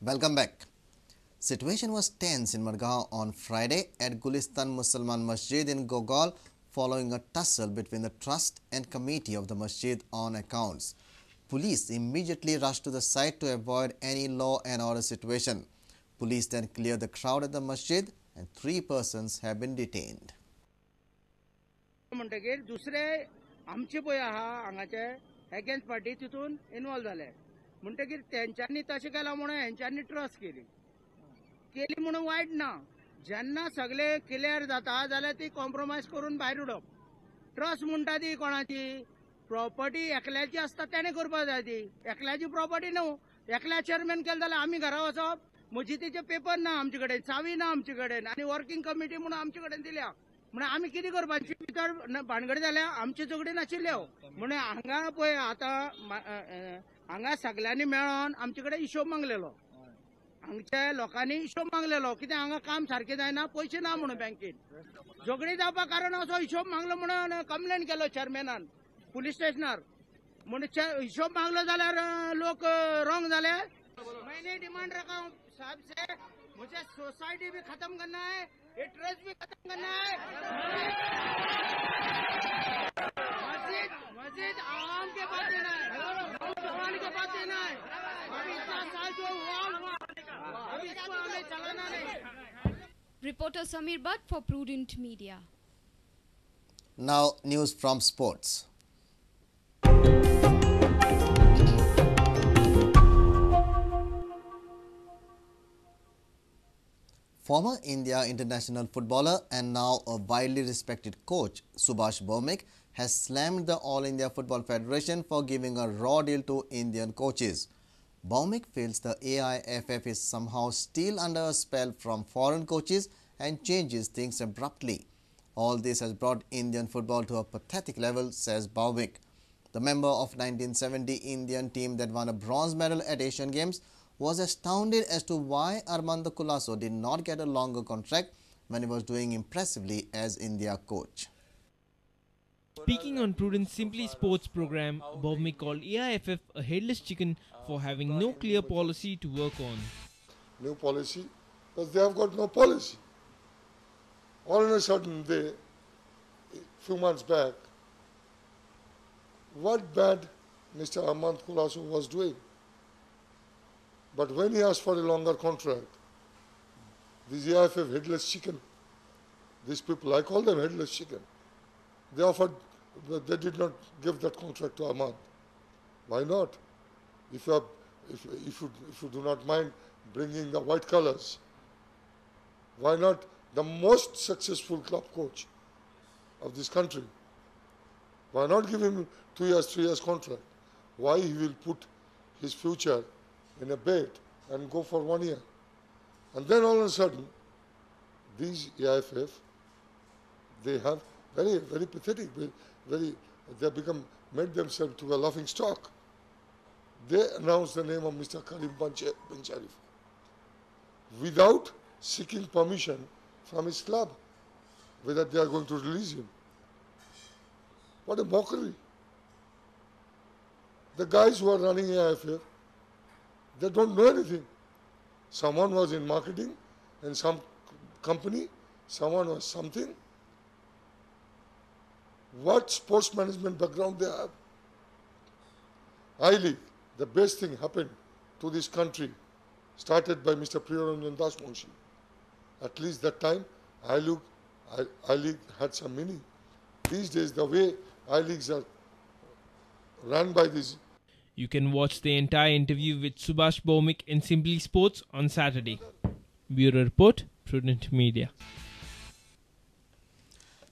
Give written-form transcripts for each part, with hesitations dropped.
Welcome back. Situation was tense in Margao on Friday at Gulistan Musalman Masjid in Gogol following a tussle between the trust and committee of the masjid on accounts. Police immediately rushed to the site to avoid any law and order situation. Police then cleared the crowd at the masjid and 3 persons have been detained. म्हणटकीर दुसरे आमचे पळय आहा हांगाचे against party तितून involve जाले म्हणटकीर तेंच्यांनी तशें केलां म्हणून हेंच्यांनी ट्रस्ट केली म्हणून वायट ना जेन्ना सगळे क्लियर जाता जाल्यार ती कॉम्प्रोमायज करून भायर उडप ट्रस्ट म्हणटा ती कोणाची प्रॉपर्टी एकल्याची आसता तेणे करपाक जाय ती एकल्याची प्रॉपर्टी न्हू एकल्या चेअरमॅन केलें जाल्यार आमी घरा वचप मस्जिदीचे पेपर ना आमचे कडेन चावी ना आमचे कडेन आनी वर्किंग कमिटी म्हणून आमचे कडेन दिल्या म्हणून आमी कितें करपाची भितर भानगडी जाल्या आमचे झगडी नाशिल्ल्यो म्हणून हांगा पळय आतां हांगा सगळ्यांनी मेळोन आमचे कडेन हिशोब मागलेलो हांगच्या लोकांनी हिशोब मागलेलो कितें हांगा काम सारकें जायना पयशे ना म्हणून बँकेन झगडी जावपा कारण असो हिशोब मागलो म्हणून कंप्लेन केलो चेअरमॅनान पुलीस स्टेशनार म्हणून हिशोब मागलो जाल्यार लोक रॉंग जाले मैंने डिमांड रखा हूं साहब से मुझे सोसाइटी भी खत्म करना है ये ट्रस्ट भी खत्म करना है मस्जिद आवाम के पास देना है भगवान के पास देना है अभी इतना साल जो हुआ अभी इसको हमें चलाना नहीं. Reporter Samir Bhatt for Prudent Media. Now news from sports. Former India international footballer and now a widely respected coach, Subhash Bhoumik, has slammed the All India Football Federation for giving a raw deal to Indian coaches. Bhoumik feels the AIFF is somehow still under a spell from foreign coaches and changes things abruptly. All this has brought Indian football to a pathetic level, says Bhoumik. The member of 1970 Indian team that won a bronze medal at Asian Games was astounded as to why Armando Colasso did not get a longer contract when he was doing impressively as India coach. Speaking on Prudent's Simply Sports program, Bhoumik called AIFF a headless chicken for having no clear policy to work on. No policy? Because they have got no policy. All of a sudden, a few months back, what bad Mr. Armando Colasso was doing? But when he asked for a longer contract, this AIFF headless chicken, these people, I call them headless chicken, they offered, they did not give that contract to Armand. Why not? If you do not mind bringing the white colors, why not the most successful club coach of this country? Why not give him 2 years, 3 years contract? Why he will put his future in a bed and go for 1 year? And then all of a sudden, these AIFF, they have very pathetic, they made themselves to a laughing stock. They announced the name of Mr. Karim bin Sharif without seeking permission from his club, whether they are going to release him. What a mockery. The guys who are running AIFF, they don't know anything. Someone was in marketing in some company, someone was something. What sports management background they have? I-League, the best thing happened to this country, started by Mr. Priyaranjan Das Munshi. At least that time, I-League had some meaning. These days, the way I-Leagues are run by these. You can watch the entire interview with Subhash Bhoumik in Simply Sports on Saturday. Bureau Report, Prudent Media.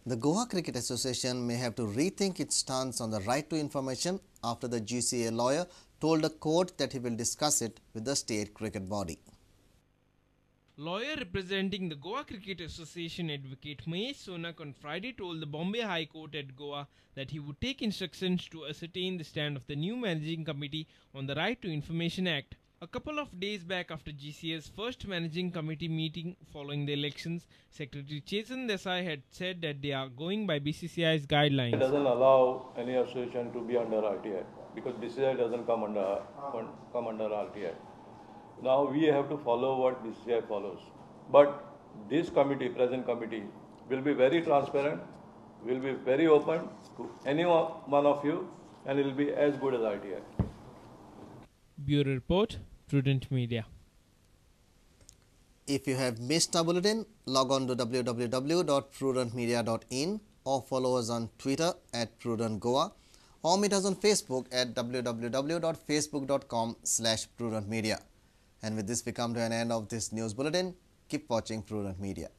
The Goa Cricket Association may have to rethink its stance on the right to information after the GCA lawyer told a court that he will discuss it with the state cricket body. Lawyer representing the Goa Cricket Association advocate Mahesh Sonak on Friday told the Bombay High Court at Goa that he would take instructions to ascertain the stand of the new Managing Committee on the Right to Information Act. A couple of days back after GCA's first Managing Committee meeting following the elections, Secretary Chetan Desai had said that they are going by BCCI's guidelines. It doesn't allow any association to be under RTI because BCCI doesn't come under RTI. Now we have to follow what BCCI follows. But this committee, present committee, will be very transparent, will be very open to any one of you, and it will be as good as RTI. Bureau Report, Prudent Media. If you have missed our bulletin, log on to www.prudentmedia.in or follow us on Twitter at Prudent Goa or meet us on Facebook at www.facebook.com/prudentmedia. And with this, we come to an end of this news bulletin. Keep watching Prudent Media.